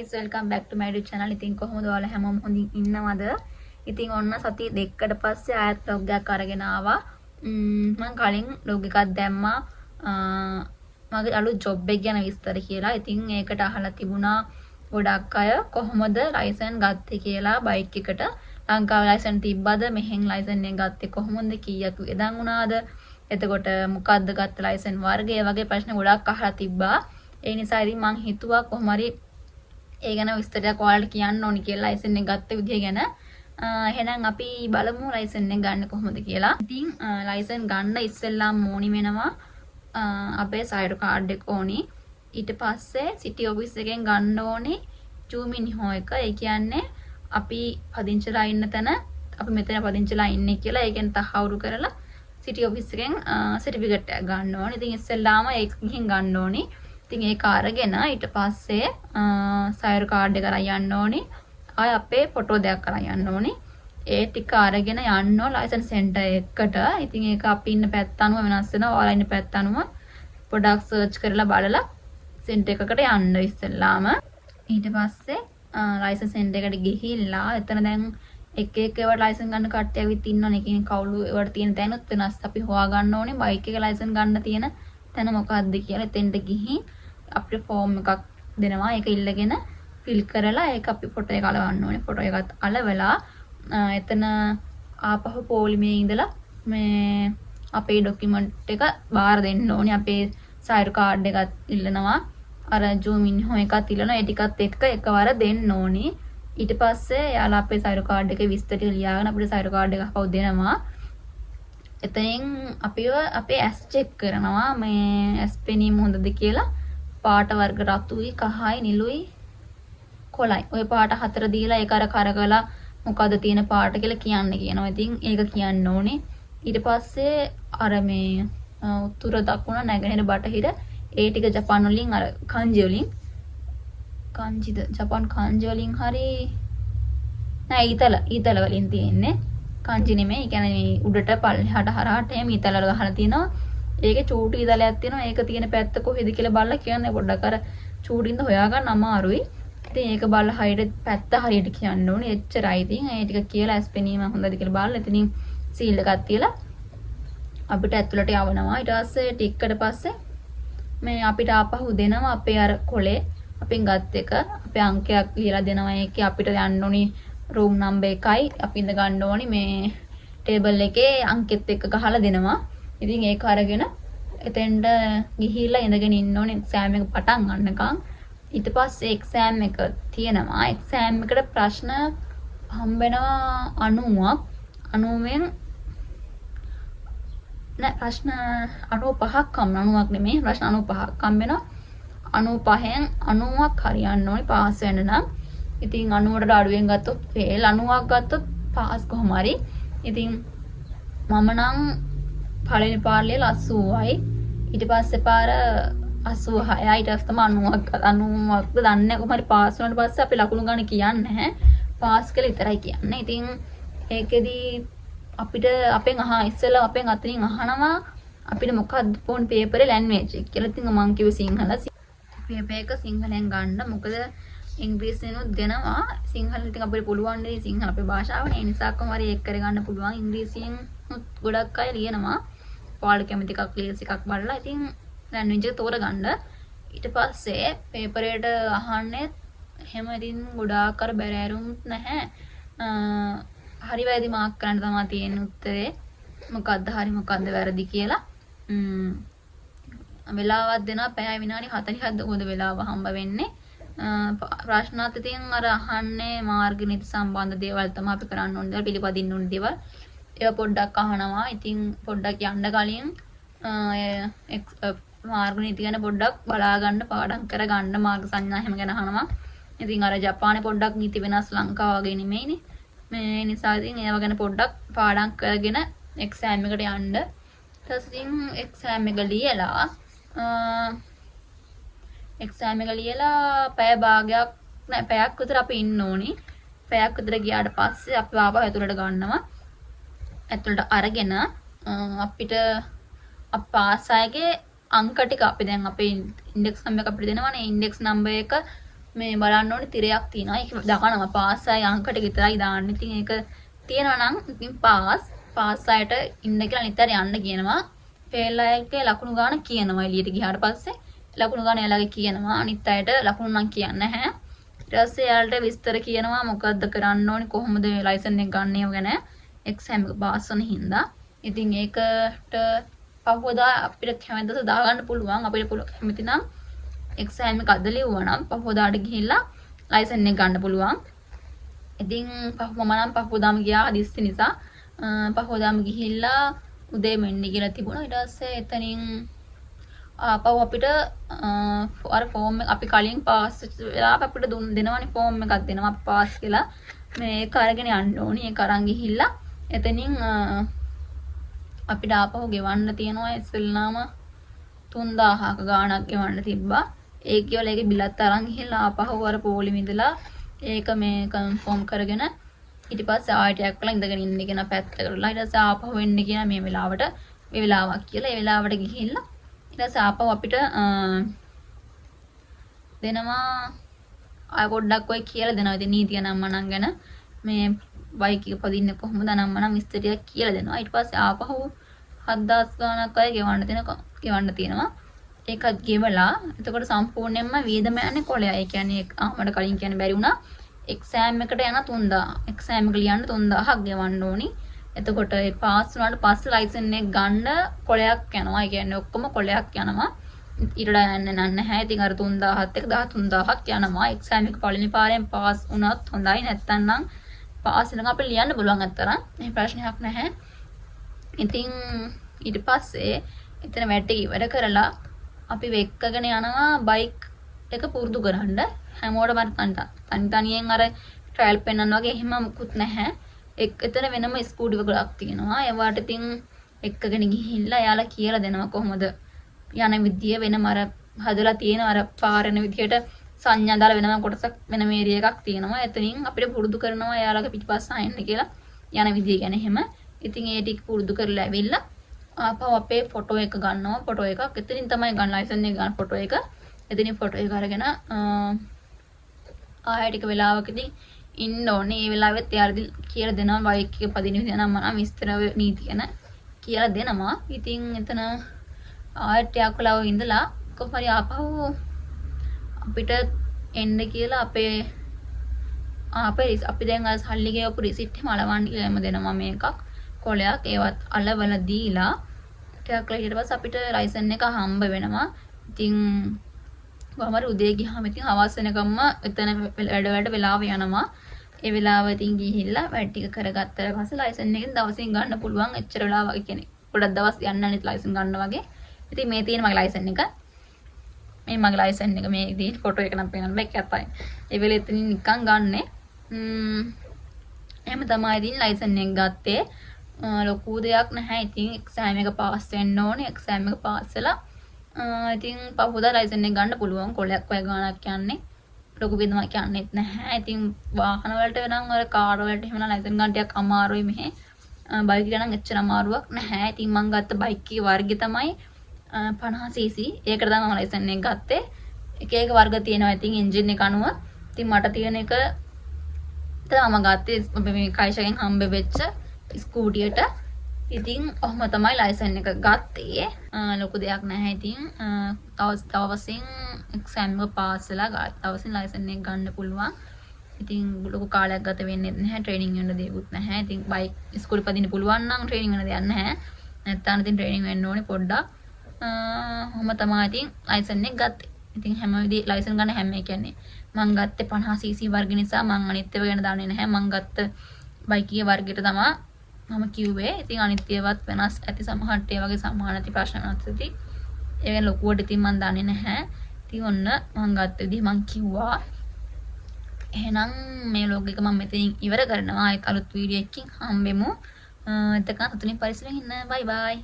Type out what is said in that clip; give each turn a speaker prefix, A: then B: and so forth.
A: guys, welcome back to my YouTube channel. ඉතින් කොහොමද ඔයාලා හැමෝම හොඳින් ඉන්නවද? ඉතින් ඔන්න සතිය දෙකකට පස්සේ ආයෙත් vlog එකක් අරගෙන ආවා. මම කලින් vlog එකක් දැම්මා. මගේ අලුත් job එක ගැන විස්තර කියලා. ඉතින් ඒකට අහලා තිබුණා ගොඩක් අය කොහොමද ලයිසන් ගත්තේ කියලා බයික් එකට. ලංකාවේ ලයිසන් තිබ්බද? මෙහෙන් ලයිසන් එක ගත්තේ කොහොමද? කීයක් වෙදන් වුණාද? එතකොට මොකද්ද ගත්ත ලයිසන් වර්ගය වගේ ප්‍රශ්න ගොඩක් අහලා තිබ්බා. ඒ නිසා ඉතින් මං හිතුවා කොහොම හරි ඒ ගැන විස්තරයක් ඔයාලට කියන්න ඕනි කියලා ලයිසන් එක ගත්ත විදිය ගැන. එහෙනම් අපි බලමු ලයිසන් එක ගන්න කොහොමද කියලා. ඉතින් ලයිසන් ගන්න ඉස්සෙල්ලාම ඕනි වෙනවා අපේ සයිඩ් කාඩ් එක ඕනි. ඊට පස්සේ සිටි ඔෆිස් එකෙන් ගන්න ඕනි ජූමින්හෝ එක. ඒ කියන්නේ අපි පදිංචිලා ඉන්න තැන අපි මෙතන පදිංචිලා ඉන්නේ කියලා ඒකෙන් තහවුරු කරලා සිටි ඔෆිස් එකෙන් සර්ටිෆිකේට් එක ගන්න ඕනි. ඉතින් ඉස්සෙල්ලාම ඒක ගිහින් ගන්න ඕනි. ඉතින් ඒක අරගෙන ඊට පස්සේ සයිර් කාඩ් එක අරන් යන්න ඕනි. ආය අපේ ෆොටෝ දෙකක් අරන් යන්න ඕනි. ඒ ටික අරගෙන යන්න ඕන ලයිසන්ස් සෙන්ටර් එකට. ඉතින් ඒක අපි ඉන්න පැත්ත අනුව වෙනස් වෙනවා. ඔයාලා ඉන්න පැත්ත අනුව පොඩක් සර්ච් කරලා බලලා සෙන්ටර් එකකට යන්න ඉස්සෙල්ලාම. ඊට පස්සේ ලයිසන්ස් සෙන්ටර් එකට ගිහිල්ලා එතන දැන් එක ඒවට ලයිසන් ගන්න කට්ටිය ඇවිත් ඉන්නවනේ. කියන්නේ කවුළු ඒවට තියෙන තැනුත් වෙනස්. අපි හොයාගන්න ඕනේ බයික් එක ලයිසන් ගන්න තියෙන තැන මොකක්ද කියලා. එතෙන්ට ගිහින් අපිට ෆෝම් එකක් දෙනවා. ඒක ඉල්ලගෙන ෆිල් කරලා ඒක අපි ෆොටෝ එක අලවන්න ඕනේ. ෆොටෝ එකත් අලවලා එතන ආපහු පොලිමේ ඉඳලා මේ අපේ ડોකියුමන්ට් එක බාර දෙන්න ඕනේ. අපේ සයිර් කාඩ් එකත් ඉල්ලනවා. අර ජූමින්හෝ එකත් ඉල්ලනවා. ඒ ටිකත් එක්ක එකවර දෙන්න ඕනේ. ඊට පස්සේ යාලා අපේ සයිර් කාඩ් එකේ විස්තර ටික ලියාගෙන අපිට සයිර් කාඩ් එක අපව දෙනවා. එතනින් අපිව අපේ ඇස් චෙක් කරනවා. මේ ඇස් පෙනීම හොඳද කියලා. පාට වර්ග රතුයි, කහයි, නිලුයි, කොළයි. ওই පාට හතර දීලා ඒක අර කරකලා මොකද තියෙන පාට කියලා කියන්න කියනවා. ඉතින් ඒක කියන්න ඕනේ. ඊට පස්සේ අර මේ උතුර දකුණ නැගෙනහිර බටහිර ඒ ටික ජපාන් වලින් අර කන්ජි වලින් කන්ජිද ජපාන් කන්ජි වලින් හරි නෑ ඊතල වලින් තියෙන්නේ. කන්ජි නෙමෙයි. ඒ කියන්නේ මේ උඩට පල්ලෙහාට හරහාට එහෙම ඊතල වල ගහලා තියෙනවා. ඒකේ චූටි ඊතලයක් තියෙනවා. ඒක තියෙන පැත්ත කොහෙද කියලා බලලා කියන්නේ පොඩ්ඩක් අර චූටින්ද හොයාගන්න අමාරුයි. ඉතින් ඒක බලලා හරියට පැත්ත හරියට කියන්න ඕනේ. එච්චරයි. ඉතින් ඒ ටික කියලා ඇස් පෙනීම හොඳද කියලා බලලා එතනින් සීල් එකක් තියලා අපිට ඇතුළට යවනවා. ඊට පස්සේ ටිකකට පස්සේ මේ අපිට ආපහු දෙනවා අපේ අර කොලේ අපෙන් ගත් එක අපේ අංකයක් ලියලා දෙනවා. ඒකේ අපිට යන්න ඕනි රූම් නම්බර් 1යි අපි ඉඳ ගන්න ඕනි මේ ටේබල් එකේ අංකෙත් එක්ක ගහලා දෙනවා. ඉතින් ඒක අරගෙන එතෙන්ට ගිහිල්ලා ඉඳගෙන ඉන්න ඕනේ එක්සෑම් එක පටන් ගන්නකම්. ඊට පස්සේ එක්සෑම් එක තියෙනවා. එක්සෑම් එකට ප්‍රශ්න හම්බෙනවා 90ක්. 90න් නෑ ප්‍රශ්න 95ක් හම්බ 90ක් නෙමෙයි ප්‍රශ්න 95ක් හම්බෙනවා. 95න් 90ක් හරියන්න ඕනේ පාස් වෙන්න නම්. ඉතින් 90ට අඩුවෙන් ගත්තොත් ෆේල්, 90ක් ගත්තොත් පාස් කොහොම හරි. ඉතින් මම නම් පළවෙනි පාර්ලියල 80යි. ඊට පස්සේ පාර 86යි. ඊට පස්සේ තමයි 90ක්ද දන්නේ කොහොම හරි පාස් වුණාට පස්සේ අපි ලකුණු ගන්න කියන්නේ නැහැ. පාස් කියලා විතරයි කියන්නේ. ඉතින් ඒකෙදි අපිට අපෙන් ඉස්සෙල්ලා අපෙන් අතනින් අහනවා අපිට මොකක්ද ෆෝන් පේපරේ ලැන්ග්වේජ් එක කියලා. ඉතින් මම කිව්වේ සිංහල. පේපර් එක සිංහලෙන් ගන්න. මොකද ඉංග්‍රීසියෙන්ුත් දෙනවා. සිංහල ඉතින් අපිට පුළුවන් නේ සිංහල අපේ භාෂාවනේ. ඒ නිසා කොහොම හරි ඒක කරගන්න පුළුවන්. ඉංග්‍රීසියෙන් ගොඩක් අය ලියනවා. ඔයාලා කැමති එකක් ක්ලියර්ස් එකක් බලලා ඉතින් ලැන්ග්වේජ් එක තෝරගන්න. ඊට පස්සේ පේපරේට අහන්නේ එහෙම ඉතින් ගොඩාක් අර බැරෑරුම් නැහැ. හරි වැරදි මාක් කරන්න තමයි තියෙන උත්තරේ. මොකද්ද හරි මොකද්ද වැරදි කියලා. වෙලාවක් දෙනවා පැය විනාඩි 47ද උද වෙලාව හම්බ වෙන්නේ. ප්‍රශ්නත් ඉතින් අර අහන්නේ මාර්ග නීති සම්බන්ධ දේවල් තමයි අපි කරන්න ඕනේ. පිළිපදින්න ඕනේ දේවල්. ඒවා පොඩ්ඩක් අහනවා. ඉතින් පොඩ්ඩක් යන්න කලින් මාර්ග නීති ගැන පොඩ්ඩක් බලා ගන්න පාඩම් කරගන්න මාර්ග සංඥා හැම ගැන අහනවා. ඉතින් අර ජපානයේ පොඩ්ඩක් නීති වෙනස් ලංකාව වගේ නෙමෙයිනේ. මේ නිසා ඉතින් ඒවා ගැන පොඩ්ඩක් පාඩම් කරගෙන එක්සෑම් එකට යන්න. ඊට පස්සේ ඉතින් එක්සෑම් එක ලියලා එක්සෑම් එක ලියලා පැය භාගයක් නෑ පැයක් විතර අපි ඉන්න ඕනි. පැයක් විතර ගියාට පස්සේ අපි ආපහු ඇතුළට ගන්නවා. ඇතුළට අරගෙන අපිට පාස් අයගේ අංක ටික අපි දැන් අපේ ඉන්ඩෙක්ස් නම්බර් එක අපිට දෙනවනේ. ඉන්ඩෙක්ස් නම්බර් එක මේ බලන්න ඕනේ තිරයක් තියෙනවා. ඒක දානවා පාස්සයි අංකට විතරයි දාන්න. ඉතින් ඒක තියෙනවා නම් ඉතින් පාස්සයට ඉන්න කියලා නිතර යන්න කියනවා. ෆේල් අයගේ ලකුණු ගාන කියනවා. එළියට ගියාට පස්සේ ලකුණු ගාන එයාලගේ කියනවා. අනිත් අයට ලකුණු නම් කියන්නේ නැහැ. ඊට පස්සේ එයාලට විස්තර කියනවා මොකද්ද කරන්න ඕනේ කොහොමද ලයිසන් එක ගන්න ඒව ගැන එක්සෑම් එක පාස් වෙන හින්දා. ඉතින් ඒකට පහුවදා අපිට කැමතිද දාගන්න පුළුවන්. අපිට කැමති නම් එක්සෑම් එක අද ලියුවා නම් පහුවදාට ගිහිල්ලා ලයිසන් එක ගන්න පුළුවන්. ඉතින් මම නම් පහුවදාම ගියා හදිස්සි නිසා පහුවදාම ගිහිල්ලා උදේම එන්න කියලා තිබුණා. ඊට පස්සේ එතනින් ආපහු අපිට අර ෆෝම් එක අපි කලින් පාස් වෙලා අපිට දෙනවනේ ෆෝම් එකක් දෙනවා පාස් කියලා. මේක අරගෙන යන්න ඕනි. ඒක අරන් ගිහිල්ලා එතනින් අපිට ආපහු ගෙවන්න තියෙනවා ඉස්සෙල්ලාම 3000ක ගාණක් ගෙවන්න තිබ්බා. ඒක කියලා ඒකේ බිලත් අරන් ගිහිල්ලා ආපහු අර පොලිම ඉඳලා ඒක මේ කන්ෆර්ම් කරගෙන ඊට පස්සේ ආයෙත් කළා ඉඳගෙන ඉන්න කියන පැත්තකට. ඊට පස්සේ ආපහු එන්න කියන මේ වෙලාවක් කියලා ඒ වෙලාවට ගිහිල්ලා ඊට පස්සේ ආපහු අපිට දෙනවා ආය පොඩ්ඩක් ඔය කියලා දෙනවා. ඉතින් නීතිය නම්මනම් ගැන මේ බයික් එක පදින්න කොහොමද නම්මනම් විස්තර ටිකක් කියලා දෙනවා. ඊට පස්සේ ආපහු 7000 ගාණක් අය ගෙවන්න තියෙනවා. ඒකත් ගෙවලා එතකොට සම්පූර්ණයෙන්ම වියදම යන්නේ කොළයා. ඒ කියන්නේ මට කලින් කියන්න බැරි වුණා. එක්සෑම් එකට යන 3000. එක්සෑම් එක ලියන්න 3000ක් ගෙවන්න ඕනි. එතකොට ඒ පාස් වුණාට පස්සේ ලයිසන් එක ගන්න කොළයක් යනවා. ඒ කියන්නේ ඔක්කොම කොළයක් යනවා. ඊට යන්නේ නැහැ. ඉතින් අර 3000ත් එක 13000ක් යනවා. එක්සෑම් එක පළවෙනි පාරෙන් පාස් වුණත් හොඳයි. නැත්නම් පාස් වෙනකම් අපිට ලියන්න පුළුවන් අතරම්. මේ ප්‍රශ්නයක් නැහැ. ඉතින් ඊට පස්සේ එතන වැටි ඉවර කරලා අපි වෙක්කගෙන යනවා බයික් එක පුරුදු කරන්න. හැමෝටම තනියෙන් අර ට්‍රයල් පෙන්නන වගේ එහෙම මුකුත් නැහැ. එතන වෙනම ස්කූටි වගලක් තියෙනවා. ඒවට ඉතින් එක්කගෙන ගිහිල්ලා එයාලා කියලා දෙනවා කොහොමද යන විදිය වෙනම අර හදලා තියෙන අර පාරන විදියට සංඥා දාලා වෙනම කොටසක් වෙනම ඒරියා එකක් තියෙනවා. එතනින් අපිට පුරුදු කරනවා එයාලගේ පිටිපස්ස ආයෙන්න කියලා යන විදිය ගැන එහෙම. ඉතින් ඒ ටික පුරුදු කරලා ඇවිල්ලා ආපහු අපේ ෆොටෝ එක ගන්නවා. ෆොටෝ එකක් එතනින් තමයි ගන්න ලයිසන් එක ගන්න ෆොටෝ එක. එතනින් ෆොටෝ එක අරගෙන ආයෙ ටික වෙලාවකදී ඉන්න ඕනේ. ඒ වෙලාවෙත් යාරදි කියලා දෙනවා බයික් එක පදින විදිහ නම් මම විස්තර නීති ගැන කියලා දෙනවා. ඉතින් එතන ආයෙත් ටිකක් වෙලාව ඉඳලා කොහොමද ආපහු අපිට එන්න කියලා අපි දැන් අර සල්ලි ගෙවපු රිසිට් එක මලවන්න කියලා දෙනවා මේකක් කොලයක්. ඒවත් අලවල දීලා ටිකක් ඊට පස්සේ අපිට ලයිසන් එක හම්බ වෙනවා. ඉතින් කොහමද උදේ ගියාම ඉතින් හවස් වෙනකම්ම එතන වැඩ වෙලාව යනවා. ඒ වෙලාව ඉතින් ගිහිල්ලා වැඩ ටික කරගත්තට පස්සේ ලයිසන් එකෙන් දවසින් ගන්න පුළුවන්. එච්චර වෙලාව වගේ කියන්නේ පොඩක් දවස් යන්න නැති ලයිසන් ගන්න වගේ. ඉතින් මේ තියෙන මගේ ලයිසන් එක. මේ මගේ ලයිසන් එක මේ ඉතින් ෆොටෝ එක නම් පේන්න බෑ කැතයි. ඒ වෙලෙ එතනින් නිකන් ගන්නෙ. එහෙම තමයි ඉතින් ලයිසන් එක ගත්තේ. ලොකු දෙයක් නැහැ. ඉතින් එක්සෑම් එක පාස් වෙන්න ඕනේ. එක්සෑම් එක පාස් වෙලා ඉතින් පහුවදා ලයිසන් එක ගන්න පුළුවන්. කොලයක් වගේ ගානක් යන්නේ. ලොකු බින්දමක් යන්නේත් නැහැ. ඉතින් වාහන වලට වෙනම් අර කාර් වලට එහෙම ලයිසන් ගන්න ටිකක් අමාරුයි මෙහෙ. බයික් එක නම් එච්චර අමාරුවක් නැහැ. ඉතින් මම ගත්ත බයික් එකේ වර්ගය තමයි 50cc. ඒකට තමයි මම ලයිසන් එක ගත්තේ. එක එක වර්ග තියෙනවා. ඉතින් එන්ජින් එක අනුව. ඉතින් මට තියෙන එක තමයි මම ගත්තේ මේ කයිෂගෙන් හම්බ වෙච්ච ස්කූටියට. ඉතින් ඔහොම තමයි ලයිසන් එක ගත්තේ. ලොකු දෙයක් නැහැ. ඉතින් තවසින් එක්සෑම් එක පාස් වෙලා තවසින් ලයිසන් එක ගන්න පුළුවන්. ඉතින් ලොකු කාලයක් ගත වෙන්නේ නැහැ. ට්‍රේනින් වෙන්න දෙයක්වත් නැහැ. ඉතින් බයික් ස්කූටි පදින්න පුළුවන් නම් ට්‍රේනින් වෙන්න දෙයක් නැහැ. නැත්නම් ඉතින් ට්‍රේනින් වෙන්න ඕනේ පොඩ්ඩක්. ඔහොම තමයි ඉතින් ලයිසන් එක ගත්තේ. ඉතින් හැම විදිහ ලයිසන් ගන්න හැම කියන්නේ මම ගත්තේ 50cc වර්ග නිසා මම අනිත් ඒවා ගැන දන්නේ නැහැ. මම ගත්ත බයික් එකේ වර්ගයට තමයි මම කිව්වේ. ඉතින් අනිත් ඒවාත් වෙනස් ඇති සමහරට ඒ වගේ සමාන ඇති ප්‍රශ්න වෙනස් ඇති. ඒ වෙන ලොකුවට ඉතින් මම දන්නේ නැහැ. ඉතින් ඔන්න මම ගත්ත විදිහ මම කිව්වා. එහෙනම් මේ vlog එක මම මෙතනින් ඉවර කරනවා. ඒක අලුත් වීඩියෝ එකකින් හම්බෙමු. එතකන් අතුලින් පරිස්සමෙන් ඉන්න. බයි බයි.